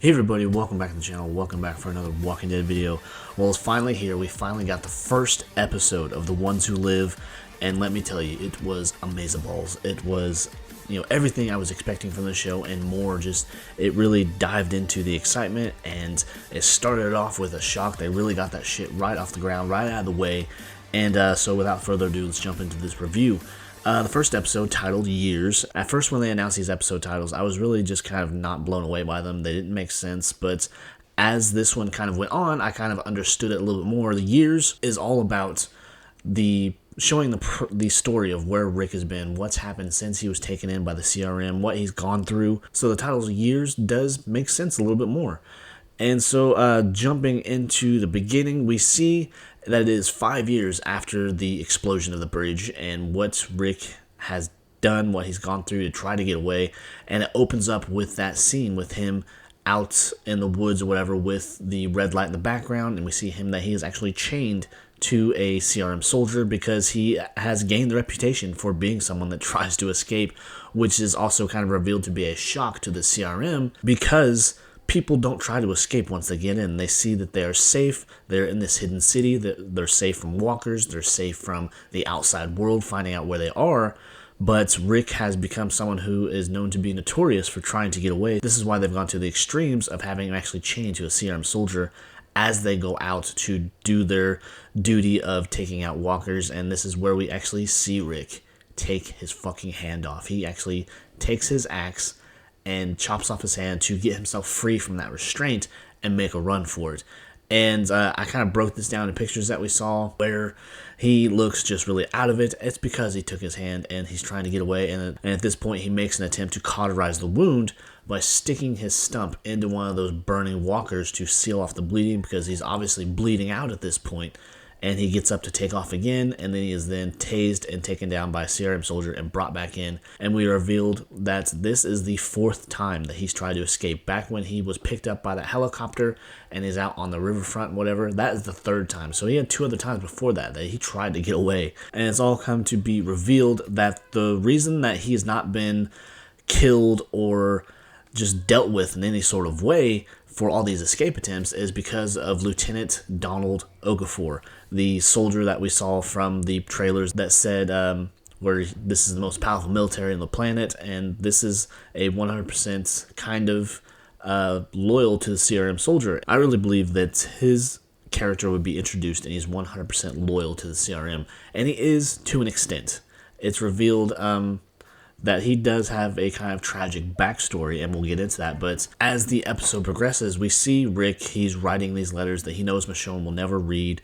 Hey everybody, welcome back to the channel, welcome back for another Walking Dead video. Well, it's finally here, we finally got the first episode of The Ones Who Live, and let me tell you, it was amazeballs. It was, everything I was expecting from the show and more. Just, it really dived into the excitement, and it started off with a shock. They really got that shit right off the ground, right out of the way, and so without further ado, let's jump into this review. The first episode, titled Years. At first, when they announced these episode titles, I was really just kind of not blown away by them. They didn't make sense, but as this one kind of went on, I kind of understood it a little bit more. The Years is all about showing the story of where Rick has been, what's happened since he was taken in by the CRM, what he's gone through. So the titles Years does make sense a little bit more. And so jumping into the beginning, we see that it is 5 years after the explosion of the bridge and what Rick has done, what he's gone through to try to get away. And it opens up with that scene with him out in the woods or whatever with the red light in the background. And we see him that he is actually chained to a CRM soldier because he has gained the reputation for being someone that tries to escape, which is also kind of revealed to be a shock to the CRM because people don't try to escape once they get in. They see that they are safe. They're in this hidden city. They're safe from walkers. They're safe from the outside world finding out where they are. But Rick has become someone who is known to be notorious for trying to get away. This is why they've gone to the extremes of having him actually chained to a CRM soldier as they go out to do their duty of taking out walkers. And this is where we actually see Rick take his fucking hand off. He actually takes his axe and chops off his hand to get himself free from that restraint and make a run for it. And I kind of broke this down in pictures that we saw where he looks just really out of it. It's because he took his hand and he's trying to get away. And at this point, he makes an attempt to cauterize the wound by sticking his stump into one of those burning walkers to seal off the bleeding because he's obviously bleeding out at this point. And he gets up to take off again, and then he is then tased and taken down by a CRM soldier and brought back in. And we are revealed that this is the fourth time that he's tried to escape. Back when he was picked up by that helicopter and is out on the riverfront and whatever, that is the third time. So he had 2 other times before that he tried to get away. And it's all come to be revealed that the reason that he has not been killed or just dealt with in any sort of way for all these escape attempts is because of Lieutenant Donald Okafor, the soldier that we saw from the trailers that said where this is the most powerful military on the planet, and this is a 100% kind of loyal to the CRM soldier. I really believe that his character would be introduced and he's 100% loyal to the CRM, and he is to an extent. It's revealed that he does have a kind of tragic backstory, and we'll get into that. But as the episode progresses, we see Rick, he's writing these letters that he knows Michonne will never read,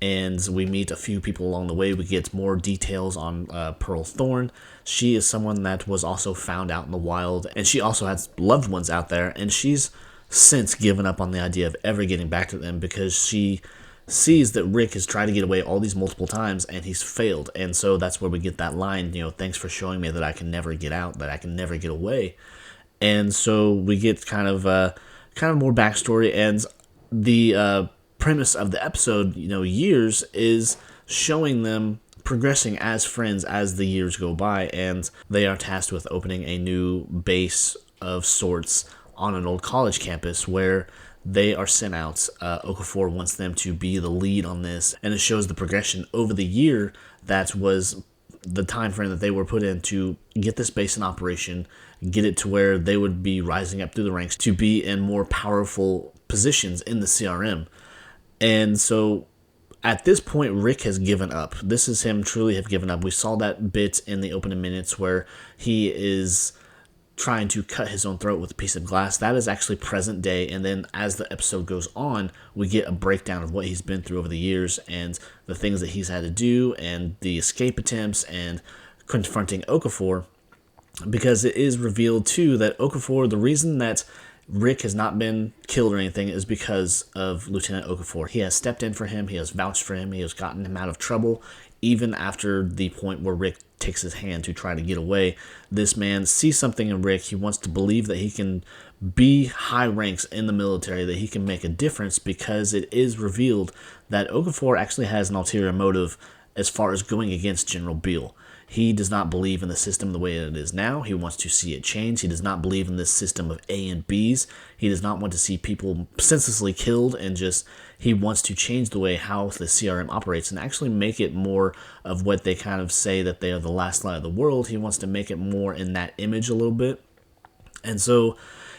and we meet a few people along the way. We get more details on Pearl Thorne. She is someone that was also found out in the wild, and she also has loved ones out there, and she's since given up on the idea of ever getting back to them because she sees that Rick has tried to get away all these multiple times and he's failed. And so that's where we get that line, thanks for showing me that I can never get out, that I can never get away. And so we get kind of more backstory, and the premise of the episode, Years, is showing them progressing as friends as the years go by, and they are tasked with opening a new base of sorts on an old college campus where they are sent out. Okafor wants them to be the lead on this, and it shows the progression over the year that was the time frame that they were put in to get this base in operation, get it to where they would be rising up through the ranks to be in more powerful positions in the CRM. And so at this point, Rick has given up. This is him truly have given up. We saw that bit in the opening minutes where he is trying to cut his own throat with a piece of glass. That is actually present day, and then as the episode goes on, we get a breakdown of what he's been through over the years and the things that he's had to do and the escape attempts and confronting Okafor, because it is revealed too that Okafor, the reason that Rick has not been killed or anything is because of Lieutenant Okafor. He has stepped in for him, he has vouched for him, he has gotten him out of trouble, even after the point where Rick takes his hand to try to get away. This man sees something in Rick. He wants to believe that he can be high ranks in the military, that he can make a difference, because it is revealed that Okafor actually has an ulterior motive as far as going against General Beale. He does not believe in the system the way it is now. He wants to see it change. He does not believe in this system of A and Bs. He does not want to see people senselessly killed, and he wants to change the way how the CRM operates and actually make it more of what they kind of say that they are the last light of the world. He wants to make it more in that image a little bit. And so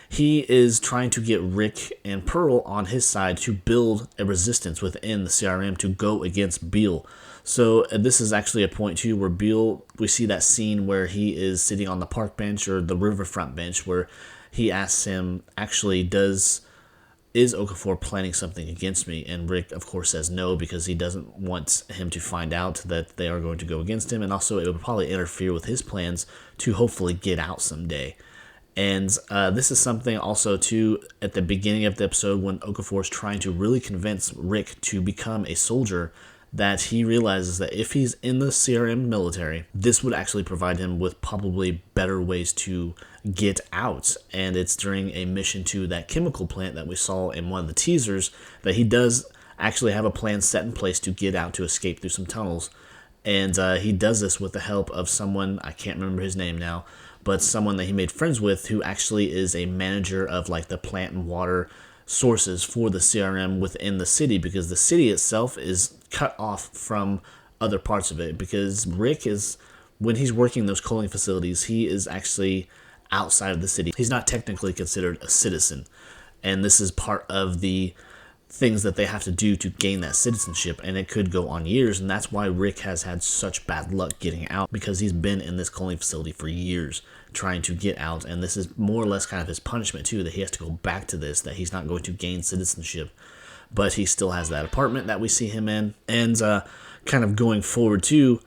he is trying to get Rick and Pearl on his side to build a resistance within the CRM to go against Beale. So this is actually a point too where Beale, we see that scene where he is sitting on the park bench or the riverfront bench where he asks him, actually, is Okafor planning something against me? And Rick, of course, says no, because he doesn't want him to find out that they are going to go against him. And also it would probably interfere with his plans to hopefully get out someday. And this is something also too at the beginning of the episode when Okafor is trying to really convince Rick to become a soldier, that he realizes that if he's in the CRM military, this would actually provide him with probably better ways to get out. And it's during a mission to that chemical plant that we saw in one of the teasers that he does actually have a plan set in place to get out, to escape through some tunnels. And he does this with the help of someone, I can't remember his name now, but someone that he made friends with who actually is a manager of like the plant and water sources for the CRM within the city, because the city itself is cut off from other parts of it, because Rick is, when he's working those coaling facilities, he is actually outside of the city. He's not technically considered a citizen, and this is part of the things that they have to do to gain that citizenship, and it could go on years. And that's why Rick has had such bad luck getting out, because he's been in this coaling facility for years trying to get out, and this is more or less kind of his punishment too, that he has to go back to this, that he's not going to gain citizenship, but he still has that apartment that we see him in. And kind of going forward too,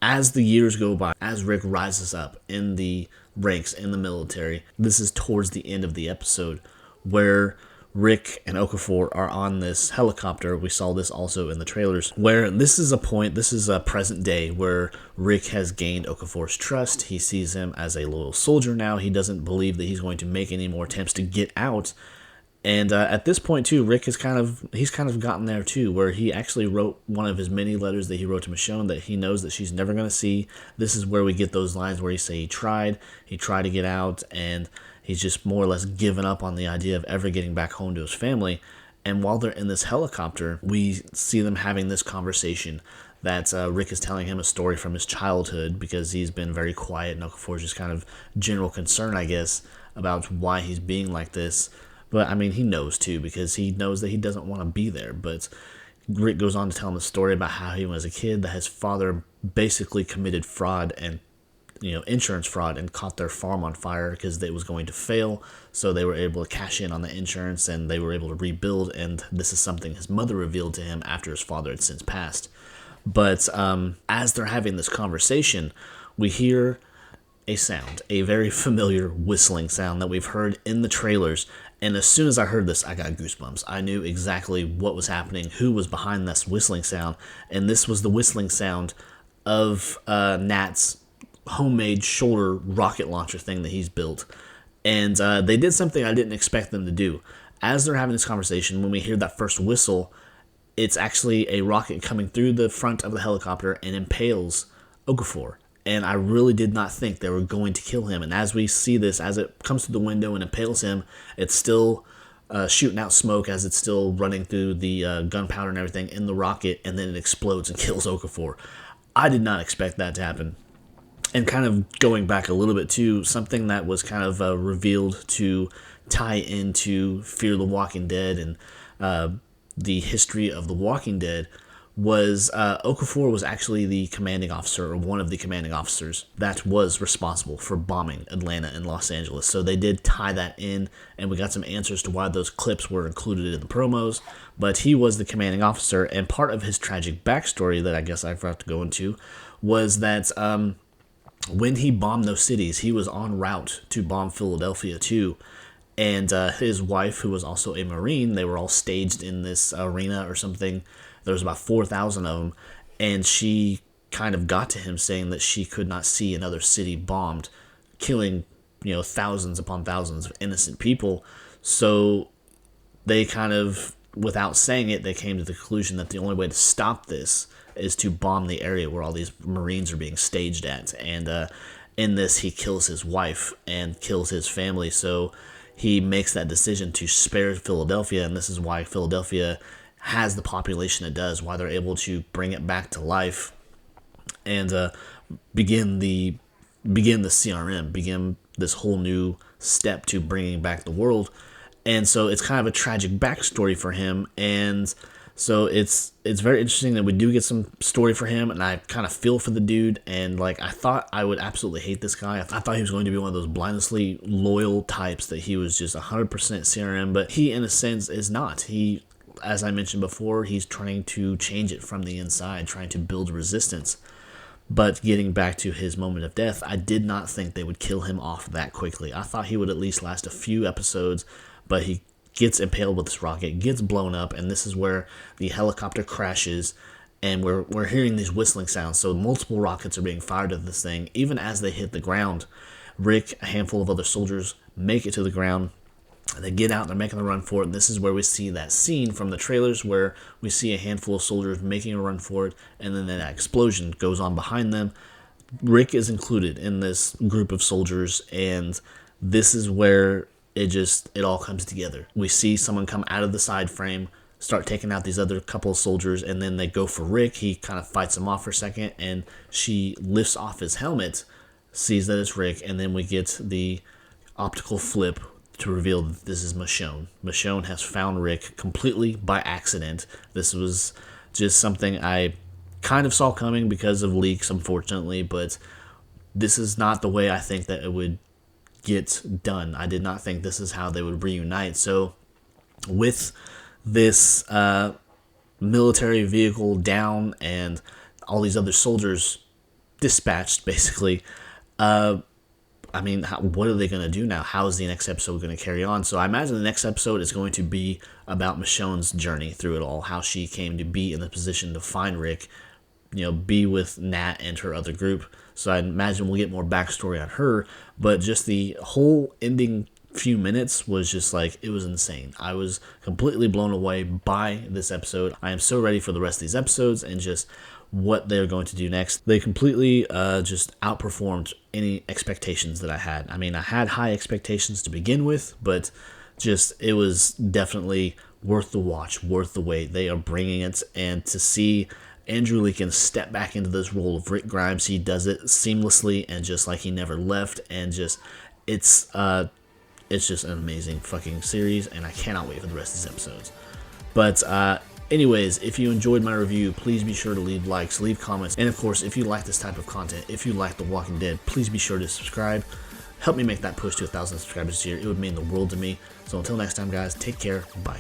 as the years go by, as Rick rises up in the ranks in the military, this is towards the end of the episode where Rick and Okafor are on this helicopter. We saw this also in the trailers, where this is a present day where Rick has gained Okafor's trust. He sees him as a loyal soldier now. He doesn't believe that he's going to make any more attempts to get out. And at this point too, Rick is kind of gotten there too, where he actually wrote one of his many letters that he wrote to Michonne that he knows that she's never going to see. This is where we get those lines where he say he tried to get out, and he's just more or less given up on the idea of ever getting back home to his family. And while they're in this helicopter, we see them having this conversation that Rick is telling him a story from his childhood, because he's been very quiet, and Okafor's just kind of general concern, I guess, about why he's being like this. But I mean, he knows too, because he knows that he doesn't want to be there. But Rick goes on to tell him a story about how he was a kid, that his father basically committed fraud and insurance fraud, and caught their farm on fire because it was going to fail. So they were able to cash in on the insurance, and they were able to rebuild. And this is something his mother revealed to him after his father had since passed. But as they're having this conversation, we hear a sound, a very familiar whistling sound that we've heard in the trailers. And as soon as I heard this, I got goosebumps. I knew exactly what was happening, who was behind this whistling sound. And this was the whistling sound of Nat's homemade shoulder rocket launcher thing that he's built. And they did something I didn't expect them to do. As they're having this conversation, when we hear that first whistle, it's actually a rocket coming through the front of the helicopter and impales Okafor. And I really did not think they were going to kill him. And as we see this, as it comes through the window and impales him, it's still shooting out smoke as it's still running through the gunpowder and everything in the rocket, and then it explodes and kills Okafor. I did not expect that to happen. And kind of going back a little bit to something that was kind of revealed to tie into Fear the Walking Dead and the history of The Walking Dead, was Okafor was actually the commanding officer, or one of the commanding officers, that was responsible for bombing Atlanta and Los Angeles. So they did tie that in, and we got some answers to why those clips were included in the promos. But he was the commanding officer, and part of his tragic backstory that I guess I forgot to go into was that when he bombed those cities, he was en route to bomb Philadelphia too. And his wife, who was also a Marine, they were all staged in this arena or something. There was about 4,000 of them, and she kind of got to him saying that she could not see another city bombed, killing, thousands upon thousands of innocent people. So they kind of, without saying it, they came to the conclusion that the only way to stop this is to bomb the area where all these Marines are being staged at. And in this, he kills his wife and kills his family. So he makes that decision to spare Philadelphia, and this is why Philadelphia has the population it does, why they're able to bring it back to life and begin the CRM, begin this whole new step to bringing back the world. And so it's kind of a tragic backstory for him, and so it's very interesting that we do get some story for him, and I kind of feel for the dude. And like, I thought I would absolutely hate this guy. I thought he was going to be one of those blindlessly loyal types, that he was just 100% CRM, but he in a sense is not. He, as I mentioned before, he's trying to change it from the inside, trying to build resistance. But getting back to his moment of death, I did not think they would kill him off that quickly. I thought he would at least last a few episodes, but he gets impaled with this rocket, gets blown up, and this is where the helicopter crashes, and we're hearing these whistling sounds. So multiple rockets are being fired at this thing. Even as they hit the ground, Rick, a handful of other soldiers, make it to the ground. They get out, they're making a run for it, and this is where we see that scene from the trailers where we see a handful of soldiers making a run for it, and then that explosion goes on behind them. Rick is included in this group of soldiers, and this is where it all comes together. We see someone come out of the side frame, start taking out these other couple of soldiers, and then they go for Rick. He kind of fights them off for a second, and she lifts off his helmet, sees that it's Rick, and then we get the optical flip to reveal that this is Michonne. Michonne has found Rick completely by accident. This was just something I kind of saw coming because of leaks, unfortunately, but this is not the way I think that it would get done. I did not think this is how they would reunite. So with this military vehicle down and all these other soldiers dispatched, basically, I mean, what are they going to do now? How is the next episode going to carry on? So I imagine the next episode is going to be about Michonne's journey through it all, how she came to be in the position to find Rick, be with Nat and her other group. So I imagine we'll get more backstory on her, but just the whole ending few minutes was just like, it was insane. I was completely blown away by this episode. I am so ready for the rest of these episodes and just what they're going to do next. They completely just outperformed any expectations that I had. I mean, I had high expectations to begin with, but just, it was definitely worth the watch, worth the wait. They are bringing it, and to see Andrew Lincoln step back into this role of Rick Grimes, he does it seamlessly and just like he never left, and just, it's just an amazing fucking series, and I cannot wait for the rest of these episodes. But anyways, if you enjoyed my review, please be sure to leave likes, leave comments, and of course, if you like this type of content, if you like The Walking Dead, please be sure to subscribe. Help me make that push to 1,000 subscribers this year. It would mean the world to me. So until next time, guys, take care. Bye.